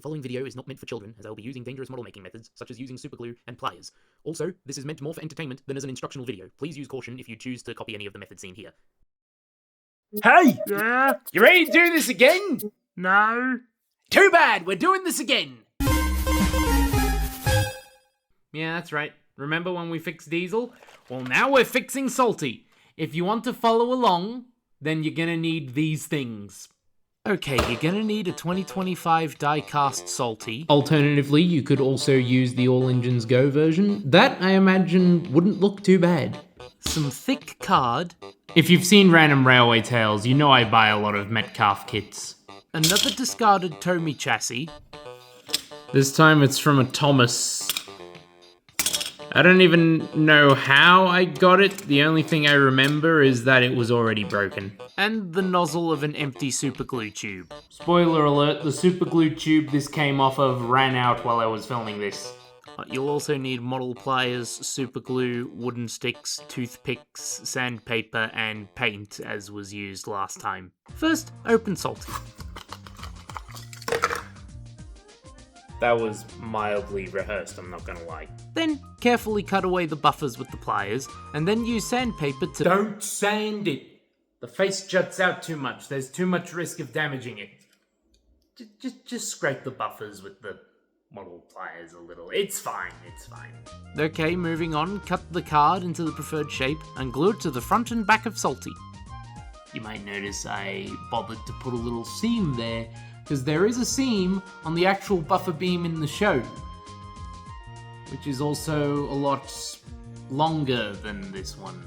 following video is not meant for children, as I will be using dangerous model making methods, such as using superglue and pliers. Also, this is meant more for entertainment than as an instructional video. Please use caution if you choose to copy any of the methods seen here. Hey! Yeah? You ready to do this again? No? Too bad, we're doing this again! Yeah, that's right. Remember when we fixed Diesel? Well, now we're fixing Salty. If you want to follow along, then you're gonna need these things. Okay, you're gonna need a 2025 die-cast Salty. Alternatively, you could also use the All Engines Go version. That, I imagine, wouldn't look too bad. Some thick card. If you've seen Random Railway Tales, you know I buy a lot of Metcalf kits. Another discarded Tomy chassis. This time it's from a Thomas. I don't even know how I got it. The only thing I remember is that it was already broken. And the nozzle of an empty superglue tube. Spoiler alert, the superglue tube this came off of ran out while I was filming this. You'll also need model pliers, superglue, wooden sticks, toothpicks, sandpaper, and paint, as was used last time. First, open Salty. That was mildly rehearsed, I'm not gonna lie. Then, carefully cut away the buffers with the pliers, and then use sandpaper to— Don't sand it! The face juts out too much, there's too much risk of damaging it. Just scrape the buffers with the model pliers a little. It's fine, it's fine. Okay, moving on, cut the card into the preferred shape, and glue it to the front and back of Salty. You might notice I bothered to put a little seam there, because there is a seam on the actual buffer beam in the show, which is also a lot longer than this one.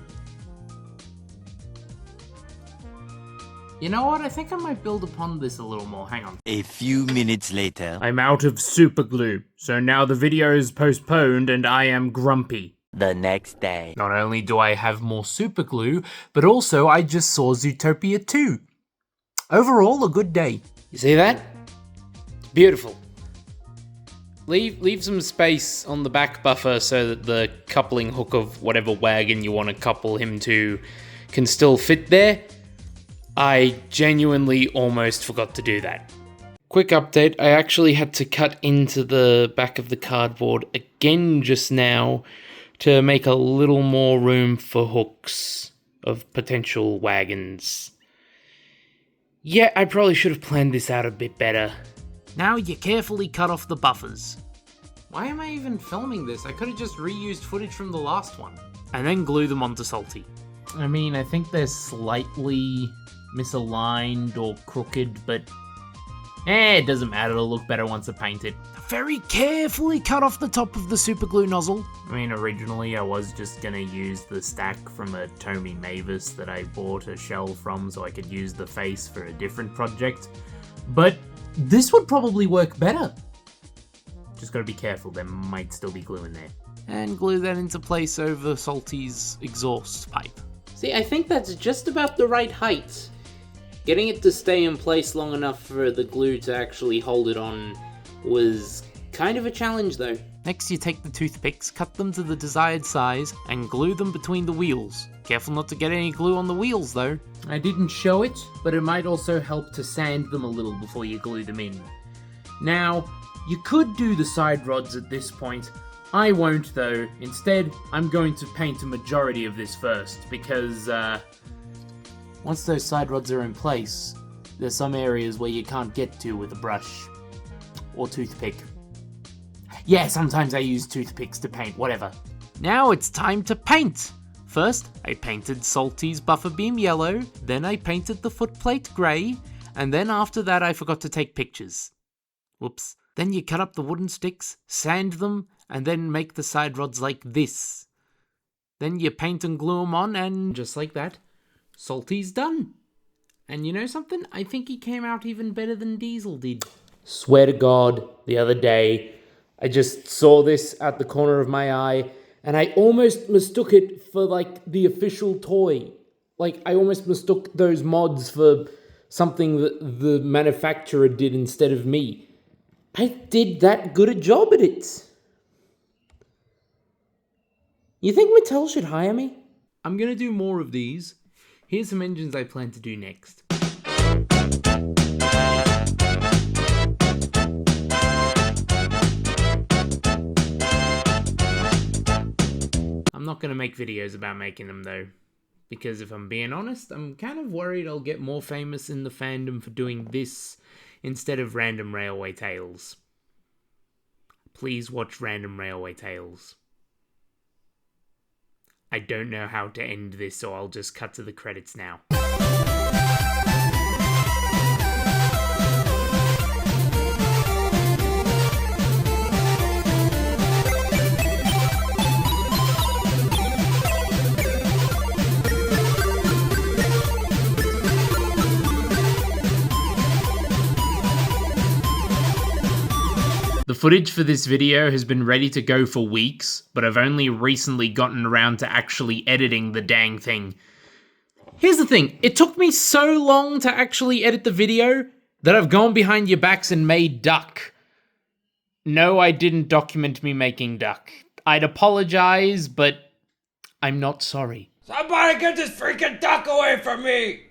You know what, I think I might build upon this a little more, hang on. A few minutes later. I'm out of super glue, so now the video is postponed and I am grumpy. The next day. Not only do I have more super glue, but also I just saw Zootopia 2. Overall, a good day. You see that? Beautiful. Leave some space on the back buffer so that the coupling hook of whatever wagon you want to couple him to can still fit there. I genuinely almost forgot to do that. Quick update, I actually had to cut into the back of the cardboard again just now to make a little more room for hooks of potential wagons. Yeah, I probably should have planned this out a bit better. Now you carefully cut off the buffers. Why am I even filming this? I could have just reused footage from the last one. And then glue them onto Salty. I mean, I think they're slightly misaligned or crooked, but it doesn't matter, it'll look better once I paint it. Very carefully cut off the top of the superglue nozzle. I mean, originally I was just gonna use the stack from a Tomy Mavis that I bought a shell from so I could use the face for a different project, but this would probably work better. Just gotta be careful, there might still be glue in there. And glue that into place over Salty's exhaust pipe. See, I think that's just about the right height. Getting it to stay in place long enough for the glue to actually hold it on was kind of a challenge though. Next you take the toothpicks, cut them to the desired size, and glue them between the wheels. Careful not to get any glue on the wheels though. I didn't show it, but it might also help to sand them a little before you glue them in. Now, you could do the side rods at this point. I won't though. Instead, I'm going to paint a majority of this first, because once those side rods are in place, there's some areas where you can't get to with a brush or toothpick. Yeah, sometimes I use toothpicks to paint, whatever. Now it's time to paint! First, I painted Salty's buffer beam yellow, then I painted the footplate grey, and then after that I forgot to take pictures. Whoops. Then you cut up the wooden sticks, sand them, and then make the side rods like this. Then you paint and glue them on, and just like that, Salty's done. And you know something? I think he came out even better than Diesel did. Swear to God, the other day, I just saw this at the corner of my eye, and I almost mistook it for, like, the official toy. Like, I almost mistook those mods for something that the manufacturer did instead of me. I did that good a job at it. You think Mattel should hire me? I'm gonna do more of these. Here's some engines I plan to do next. not going to make videos about making them though. Because if I'm being honest, I'm kind of worried I'll get more famous in the fandom for doing this instead of Random Railway Tales. Please watch Random Railway Tales. I don't know how to end this, so I'll just cut to the credits now. The footage for this video has been ready to go for weeks, but I've only recently gotten around to actually editing the dang thing. Here's the thing, it took me so long to actually edit the video that I've gone behind your backs and made duck. No, I didn't document me making duck. I'd apologize, but I'm not sorry. Somebody get this freaking duck away from me!